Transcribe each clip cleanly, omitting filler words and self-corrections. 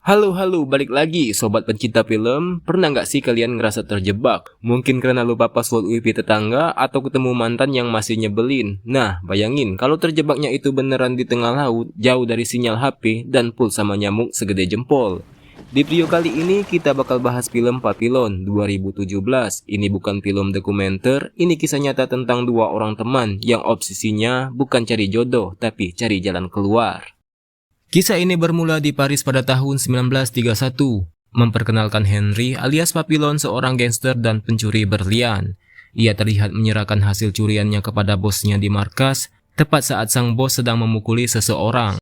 Halo, balik lagi sobat pencinta film. Pernah nggak sih kalian ngerasa terjebak? Mungkin karena lupa password WiFi tetangga atau ketemu mantan yang masih nyebelin. Nah, bayangin kalau terjebaknya itu beneran di tengah laut, jauh dari sinyal HP dan pulsa sama nyamuk segede jempol. Di video kali ini kita bakal bahas film Papillon 2017. Ini bukan film dokumenter, ini kisah nyata tentang dua orang teman yang obsesinya bukan cari jodoh, tapi cari jalan keluar. Kisah ini bermula di Paris pada tahun 1931, memperkenalkan Henry alias Papillon, seorang gangster dan pencuri berlian. Ia terlihat menyerahkan hasil curiannya kepada bosnya di markas, tepat saat sang bos sedang memukuli seseorang.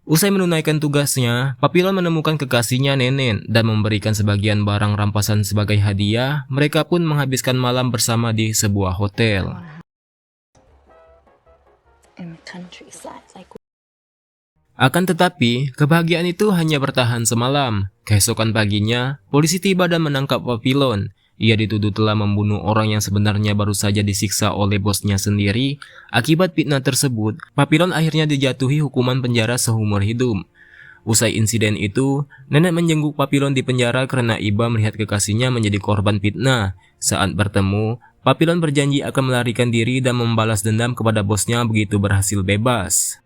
Usai menunaikan tugasnya, Papillon menemukan kekasihnya Nenen dan memberikan sebagian barang rampasan sebagai hadiah. Mereka pun menghabiskan malam bersama di sebuah hotel. Akan tetapi, kebahagiaan itu hanya bertahan semalam. Keesokan paginya, polisi tiba dan menangkap Papillon. Ia dituduh telah membunuh orang yang sebenarnya baru saja disiksa oleh bosnya sendiri. Akibat fitnah tersebut, Papillon akhirnya dijatuhi hukuman penjara seumur hidup. Usai insiden itu, Nenek menjenguk Papillon di penjara karena iba melihat kekasihnya menjadi korban fitnah. Saat bertemu, Papillon berjanji akan melarikan diri dan membalas dendam kepada bosnya begitu berhasil bebas.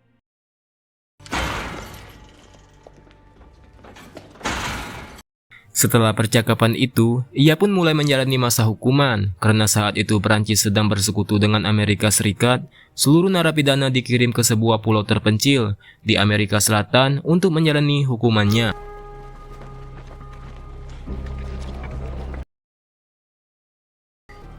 Setelah percakapan itu, ia pun mulai menjalani masa hukuman. Karena saat itu Perancis sedang bersekutu dengan Amerika Serikat, seluruh narapidana dikirim ke sebuah pulau terpencil di Amerika Selatan untuk menjalani hukumannya.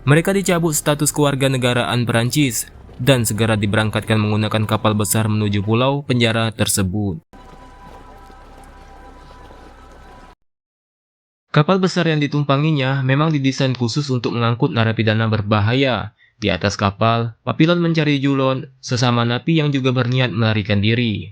Mereka dicabut status kewarganegaraan Perancis dan segera diberangkatkan menggunakan kapal besar menuju pulau penjara tersebut. Kapal besar yang ditumpanginya memang didesain khusus untuk mengangkut narapidana berbahaya. Di atas kapal, Papillon mencari Julon, sesama napi yang juga berniat melarikan diri.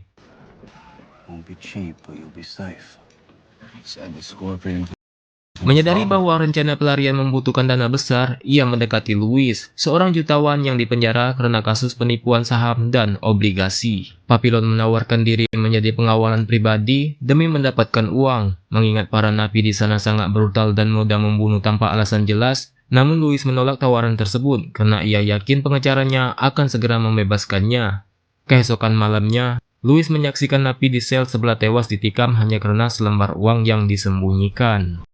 Menyadari bahwa rencana pelarian membutuhkan dana besar, ia mendekati Louis, seorang jutawan yang dipenjara karena kasus penipuan saham dan obligasi. Papillon menawarkan diri menjadi pengawalan pribadi demi mendapatkan uang, mengingat para napi di sana sangat brutal dan mudah membunuh tanpa alasan jelas. Namun Louis menolak tawaran tersebut karena ia yakin pengecarannya akan segera membebaskannya. Keesokan malamnya, Louis menyaksikan napi di sel sebelah tewas ditikam hanya karena selembar uang yang disembunyikan.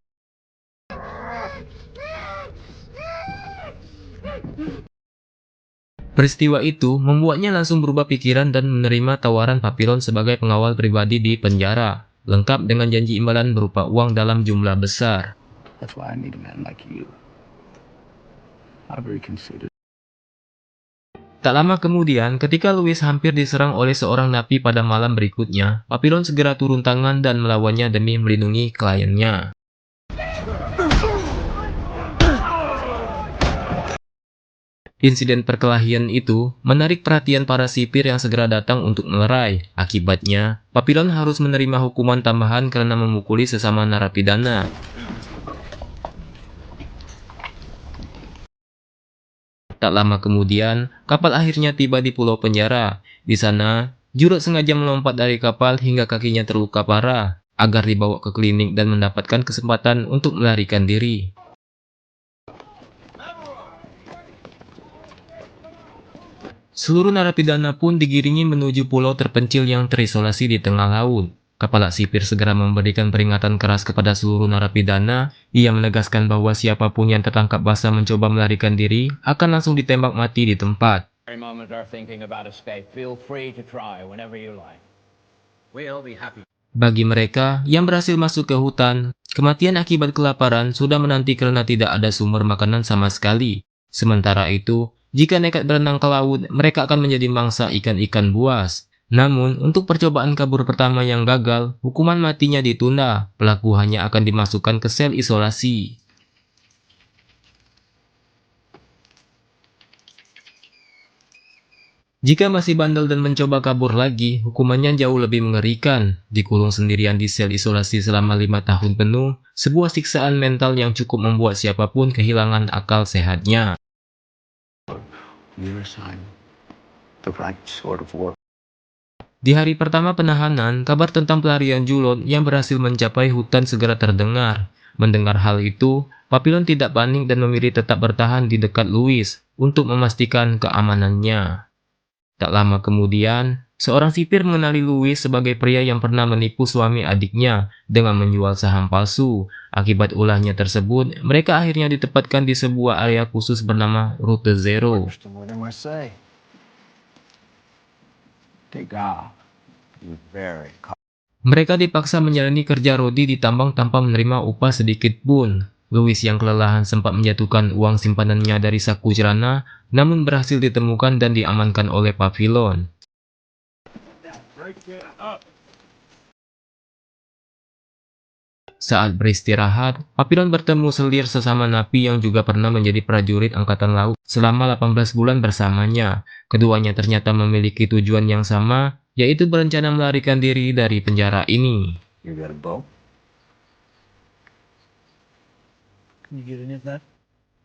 Peristiwa itu membuatnya langsung berubah pikiran dan menerima tawaran Papillon sebagai pengawal pribadi di penjara, lengkap dengan janji imbalan berupa uang dalam jumlah besar. Tak lama kemudian, ketika Louis hampir diserang oleh seorang napi pada malam berikutnya, Papillon segera turun tangan dan melawannya demi melindungi kliennya. Insiden perkelahian itu menarik perhatian para sipir yang segera datang untuk melerai. Akibatnya, Papillon harus menerima hukuman tambahan karena memukuli sesama narapidana. Tak lama kemudian, kapal akhirnya tiba di pulau penjara. Di sana, Julot sengaja melompat dari kapal hingga kakinya terluka parah, agar dibawa ke klinik dan mendapatkan kesempatan untuk melarikan diri. Seluruh narapidana pun digiringi menuju pulau terpencil yang terisolasi di tengah laut. Kepala sipir segera memberikan peringatan keras kepada seluruh narapidana. Ia menegaskan bahwa siapapun yang tertangkap basah mencoba melarikan diri akan langsung ditembak mati di tempat. Bagi mereka yang berhasil masuk ke hutan, kematian akibat kelaparan sudah menanti karena tidak ada sumber makanan sama sekali. Sementara itu, jika nekat berenang ke laut, mereka akan menjadi mangsa ikan-ikan buas. Namun, untuk percobaan kabur pertama yang gagal, hukuman matinya ditunda. Pelaku hanya akan dimasukkan ke sel isolasi. Jika masih bandel dan mencoba kabur lagi, hukumannya jauh lebih mengerikan. Dikurung sendirian di sel isolasi selama 5 tahun penuh, sebuah siksaan mental yang cukup membuat siapapun kehilangan akal sehatnya. Di hari pertama penahanan, kabar tentang pelarian Julot yang berhasil mencapai hutan segera terdengar. Mendengar hal itu, Papillon tidak panik dan memilih tetap bertahan di dekat Louis untuk memastikan keamanannya. Tak lama kemudian, seorang sipir mengenali Louis sebagai pria yang pernah menipu suami adiknya dengan menjual saham palsu. Akibat ulahnya tersebut, mereka akhirnya ditempatkan di sebuah area khusus bernama Route Zero. Mereka dipaksa menjalani kerja rodi di tambang tanpa menerima upah sedikit pun. Louis yang kelelahan sempat menjatuhkan uang simpanannya dari saku celana, namun berhasil ditemukan dan diamankan oleh Papillon. Saat beristirahat, Papillon bertemu selir sesama napi yang juga pernah menjadi prajurit angkatan laut selama 18 bulan bersamanya. Keduanya ternyata memiliki tujuan yang sama, yaitu berencana melarikan diri dari penjara ini.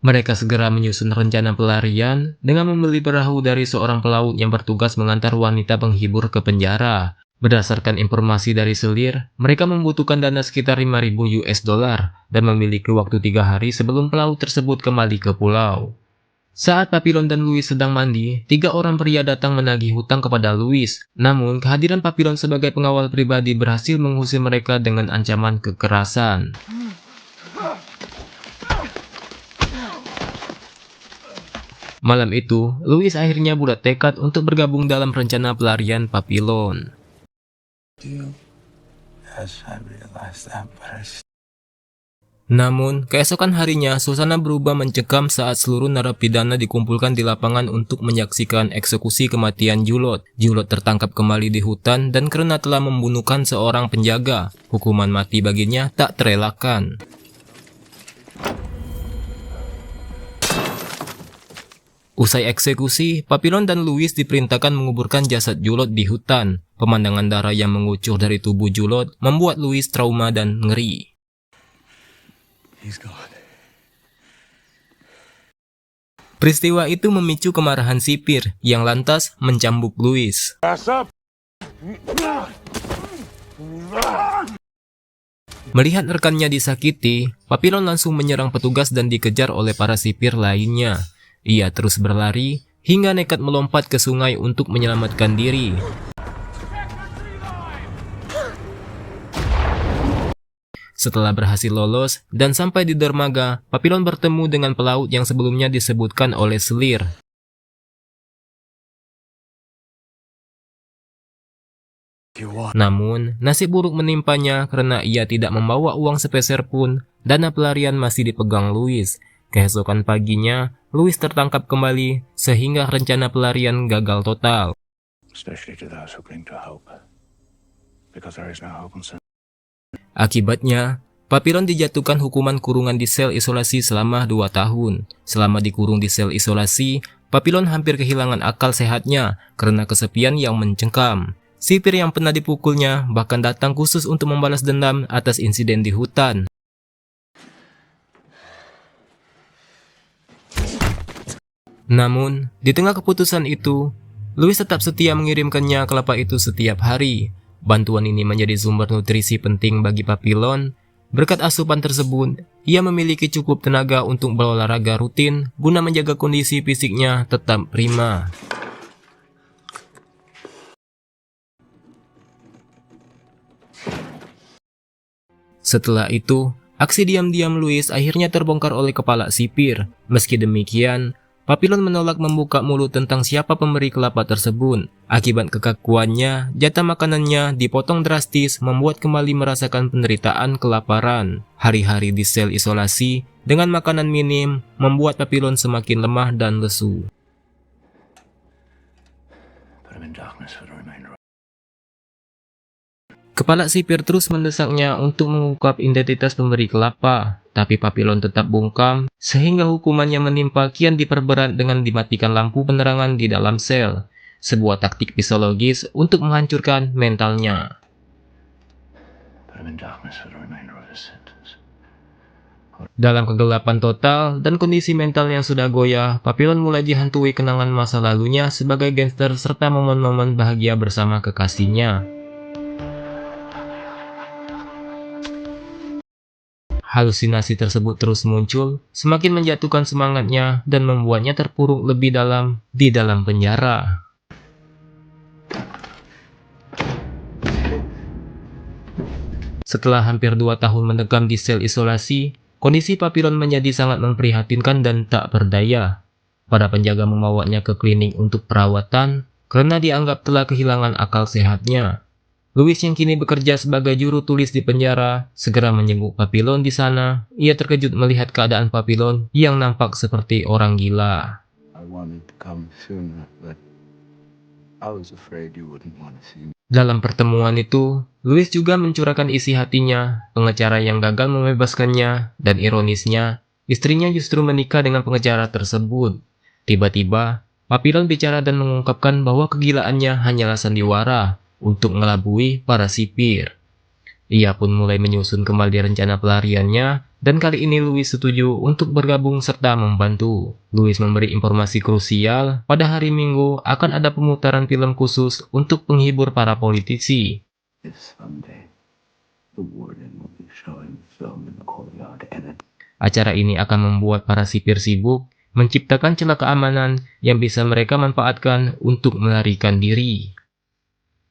Mereka segera menyusun rencana pelarian dengan membeli perahu dari seorang pelaut yang bertugas mengantar wanita penghibur ke penjara. Berdasarkan informasi dari selir, mereka membutuhkan dana sekitar 5.000 US dollar dan memiliki waktu 3 hari sebelum pelaut tersebut kembali ke pulau. Saat Papillon dan Louis sedang mandi, 3 orang pria datang menagih hutang kepada Louis. Namun, kehadiran Papillon sebagai pengawal pribadi berhasil mengusir mereka dengan ancaman kekerasan. Malam itu, Louis akhirnya bulat tekad untuk bergabung dalam rencana pelarian Papillon. Namun, keesokan harinya, suasana berubah mencekam saat seluruh narapidana dikumpulkan di lapangan untuk menyaksikan eksekusi kematian Julot. Julot tertangkap kembali di hutan dan karena telah membunuhkan seorang penjaga, hukuman mati baginya tak terelakkan. Usai eksekusi, Papillon dan Louis diperintahkan menguburkan jasad Julot di hutan. Pemandangan darah yang mengucur dari tubuh Julot membuat Louis trauma dan ngeri. Peristiwa itu memicu kemarahan sipir yang lantas mencambuk Louis. Melihat rekannya disakiti, Papillon langsung menyerang petugas dan dikejar oleh para sipir lainnya. Ia terus berlari hingga nekat melompat ke sungai untuk menyelamatkan diri. Setelah berhasil lolos dan sampai di dermaga, Papillon bertemu dengan pelaut yang sebelumnya disebutkan oleh selir. Namun, nasib buruk menimpanya karena ia tidak membawa uang sepeser pun. Dana pelarian masih dipegang Louis. Keesokan paginya, Louis tertangkap kembali sehingga rencana pelarian gagal total. Akibatnya, Papillon dijatuhkan hukuman kurungan di sel isolasi selama 2 tahun. Selama dikurung di sel isolasi, Papillon hampir kehilangan akal sehatnya karena kesepian yang mencengkam. Sipir yang pernah dipukulnya bahkan datang khusus untuk membalas dendam atas insiden di hutan. Namun, di tengah keputusan itu, Louis tetap setia mengirimkannya kelapa itu setiap hari. Bantuan ini menjadi sumber nutrisi penting bagi Papillon. Berkat asupan tersebut, ia memiliki cukup tenaga untuk berolahraga rutin guna menjaga kondisi fisiknya tetap prima. Setelah itu, aksi diam-diam Louis akhirnya terbongkar oleh kepala sipir. Meski demikian, Papillon menolak membuka mulut tentang siapa pemberi kelapa tersebut. Akibat kekakuannya, jatah makanannya dipotong drastis membuat kembali merasakan penderitaan kelaparan. Hari-hari di sel isolasi dengan makanan minim membuat Papillon semakin lemah dan lesu. Kepala sipir terus mendesaknya untuk mengungkap identitas pemberi kelapa. Tapi Papillon tetap bungkam, sehingga hukumannya menimpa kian diperberat dengan dimatikan lampu penerangan di dalam sel. Sebuah taktik psikologis untuk menghancurkan mentalnya. Dalam kegelapan total dan kondisi mental yang sudah goyah, Papillon mulai dihantui kenangan masa lalunya sebagai gangster serta momen-momen bahagia bersama kekasihnya. Halusinasi tersebut terus muncul, semakin menjatuhkan semangatnya dan membuatnya terpuruk lebih dalam di dalam penjara. Setelah hampir 2 tahun mendekam di sel isolasi, kondisi Papillon menjadi sangat memprihatinkan dan tak berdaya. Para penjaga membawanya ke klinik untuk perawatan karena dianggap telah kehilangan akal sehatnya. Louis yang kini bekerja sebagai juru tulis di penjara, segera menjenguk Papillon di sana. Ia terkejut melihat keadaan Papillon yang nampak seperti orang gila. Dalam pertemuan itu, Louis juga mencurahkan isi hatinya, pengacara yang gagal membebaskannya, dan ironisnya, istrinya justru menikah dengan pengacara tersebut. Tiba-tiba, Papillon bicara dan mengungkapkan bahwa kegilaannya hanyalah sandiwara untuk mengelabui para sipir. Ia pun mulai menyusun kembali rencana pelariannya, dan kali ini Louis setuju untuk bergabung serta membantu. Louis memberi informasi krusial, pada hari Minggu akan ada pemutaran film khusus untuk penghibur para politisi. Acara ini akan membuat para sipir sibuk, menciptakan celah keamanan yang bisa mereka manfaatkan untuk melarikan diri.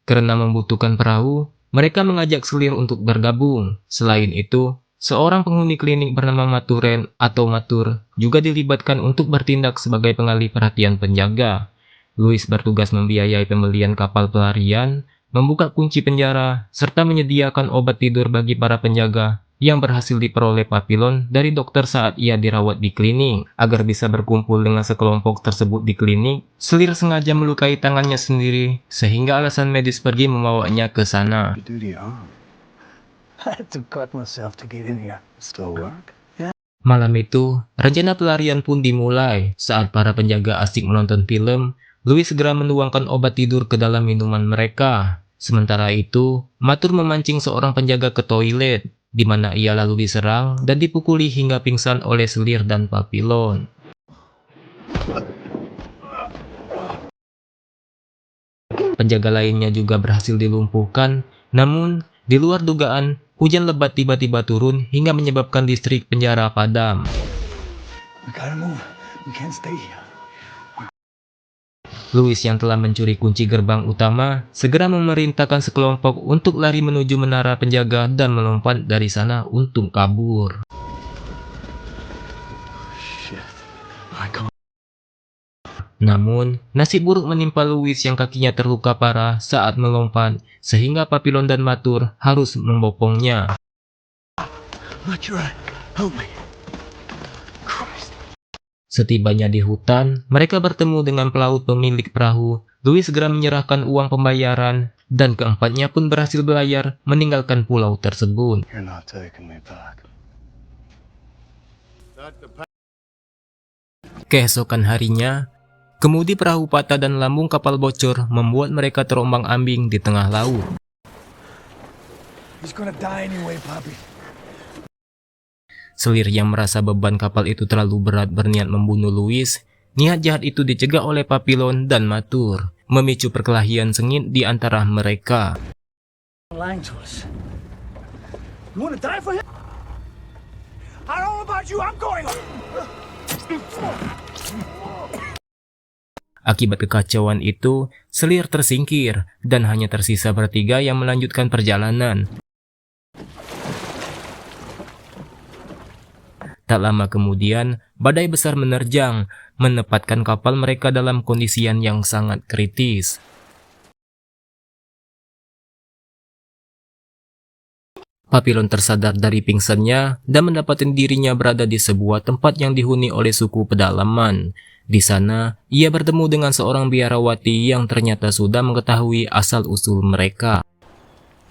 Karena membutuhkan perahu, mereka mengajak selir untuk bergabung. Selain itu, seorang penghuni klinik bernama Maturen atau Matur juga dilibatkan untuk bertindak sebagai pengalih perhatian penjaga. Louis bertugas membiayai pembelian kapal pelarian, membuka kunci penjara, serta menyediakan obat tidur bagi para penjaga yang berhasil diperoleh Papillon dari dokter saat ia dirawat di klinik. Agar bisa berkumpul dengan sekelompok tersebut di klinik, selir sengaja melukai tangannya sendiri, sehingga alasan medis pergi membawanya ke sana. Malam itu, rencana pelarian pun dimulai. Saat para penjaga asik menonton film, Louis segera menuangkan obat tidur ke dalam minuman mereka. Sementara itu, Matur memancing seorang penjaga ke toilet, di mana ia lalu diserang dan dipukuli hingga pingsan oleh selir dan Papillon. Penjaga lainnya juga berhasil dilumpuhkan, namun di luar dugaan, hujan lebat tiba-tiba turun hingga menyebabkan listrik penjara padam. Louis yang telah mencuri kunci gerbang utama segera memerintahkan sekelompok untuk lari menuju menara penjaga dan melompat dari sana untuk kabur. Namun, nasib buruk menimpa Louis yang kakinya terluka parah saat melompat, sehingga Papillon dan Matur harus membopongnya. Setibanya di hutan, mereka bertemu dengan pelaut pemilik perahu. Louis segera menyerahkan uang pembayaran, dan keempatnya pun berhasil berlayar meninggalkan pulau tersebut. Keesokan harinya, kemudi perahu patah dan lambung kapal bocor membuat mereka terombang-ambing di tengah laut. Selir yang merasa beban kapal itu terlalu berat berniat membunuh Louis. Niat jahat itu dicegah oleh Papillon dan Matur, memicu perkelahian sengit di antara mereka. Akibat kekacauan itu, selir tersingkir dan hanya tersisa bertiga yang melanjutkan perjalanan. Tak lama kemudian, badai besar menerjang, menempatkan kapal mereka dalam kondisi yang sangat kritis. Papillon tersadar dari pingsannya dan mendapati dirinya berada di sebuah tempat yang dihuni oleh suku pedalaman. Di sana, ia bertemu dengan seorang biarawati yang ternyata sudah mengetahui asal-usul mereka.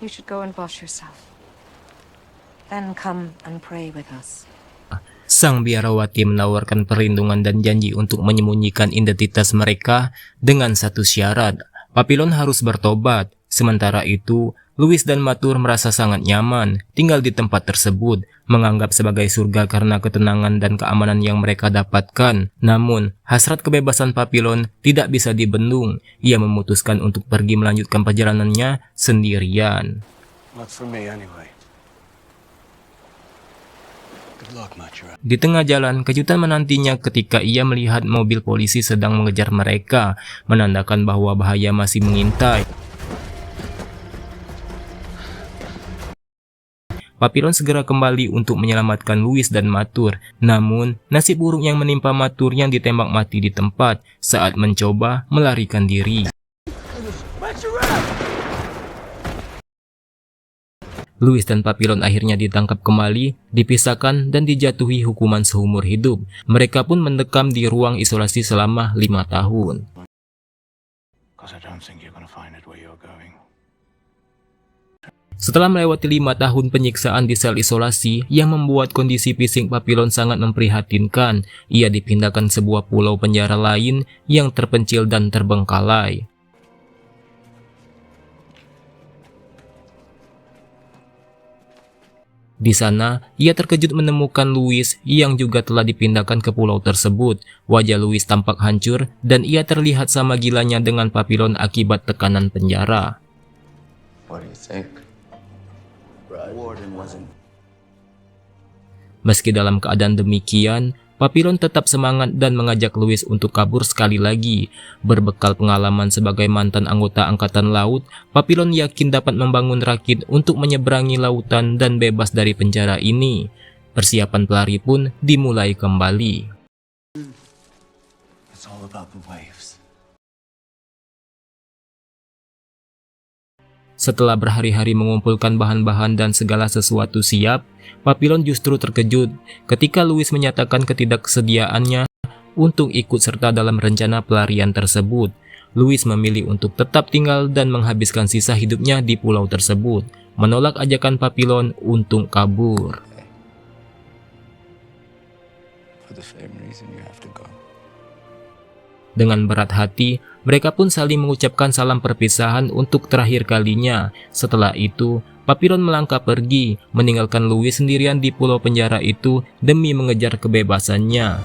You should go and wash yourself. Then come and pray with us. Sang biarawati menawarkan perlindungan dan janji untuk menyembunyikan identitas mereka dengan satu syarat. Papillon harus bertobat. Sementara itu, Louis dan Matur merasa sangat nyaman tinggal di tempat tersebut, menganggap sebagai surga karena ketenangan dan keamanan yang mereka dapatkan. Namun, hasrat kebebasan Papillon tidak bisa dibendung. Ia memutuskan untuk pergi melanjutkan perjalanannya sendirian. Not for me anyway. Good luck, Machura. Di tengah jalan, kejutan menantinya ketika ia melihat mobil polisi sedang mengejar mereka, menandakan bahwa bahaya masih mengintai. Papillon segera kembali untuk menyelamatkan Louis dan Matur. Namun, nasib buruk yang menimpa Matur yang ditembak mati di tempat saat mencoba melarikan diri. Louis dan Papillon akhirnya ditangkap kembali, dipisahkan dan dijatuhi hukuman seumur hidup. Mereka pun mendekam di ruang isolasi selama 5 tahun. 'Cause I don't think you're gonna find it where you're going. Setelah melewati 5 tahun penyiksaan di sel isolasi yang membuat kondisi fisik Papillon sangat memprihatinkan, ia dipindahkan ke sebuah pulau penjara lain yang terpencil dan terbengkalai. Di sana, ia terkejut menemukan Louis yang juga telah dipindahkan ke pulau tersebut. Wajah Louis tampak hancur dan ia terlihat sama gilanya dengan Papillon akibat tekanan penjara. What do you think? Warden wasn't. Meski dalam keadaan demikian, Papillon tetap semangat dan mengajak Louis untuk kabur sekali lagi. Berbekal pengalaman sebagai mantan anggota Angkatan Laut, Papillon yakin dapat membangun rakit untuk menyeberangi lautan dan bebas dari penjara ini. Persiapan pelari pun dimulai kembali. It's all about the waves. Setelah berhari-hari mengumpulkan bahan-bahan dan segala sesuatu siap, Papillon justru terkejut ketika Louis menyatakan ketidaksediaannya untuk ikut serta dalam rencana pelarian tersebut. Louis memilih untuk tetap tinggal dan menghabiskan sisa hidupnya di pulau tersebut, menolak ajakan Papillon untuk kabur. For the same reason you have to go. Dengan berat hati, mereka pun saling mengucapkan salam perpisahan untuk terakhir kalinya. Setelah itu, Papillon melangkah pergi, meninggalkan Louis sendirian di pulau penjara itu demi mengejar kebebasannya.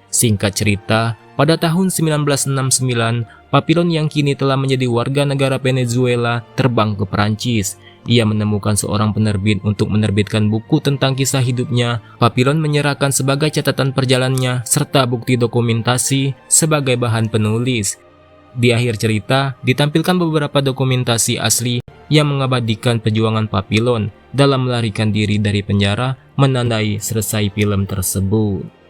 Singkat cerita, pada tahun 1969, Papillon yang kini telah menjadi warga negara Venezuela terbang ke Perancis. Ia menemukan seorang penerbit untuk menerbitkan buku tentang kisah hidupnya. Papillon menyerahkan sebagai catatan perjalanannya serta bukti dokumentasi sebagai bahan penulis. Di akhir cerita, ditampilkan beberapa dokumentasi asli yang mengabadikan perjuangan Papillon dalam melarikan diri dari penjara, menandai selesai film tersebut.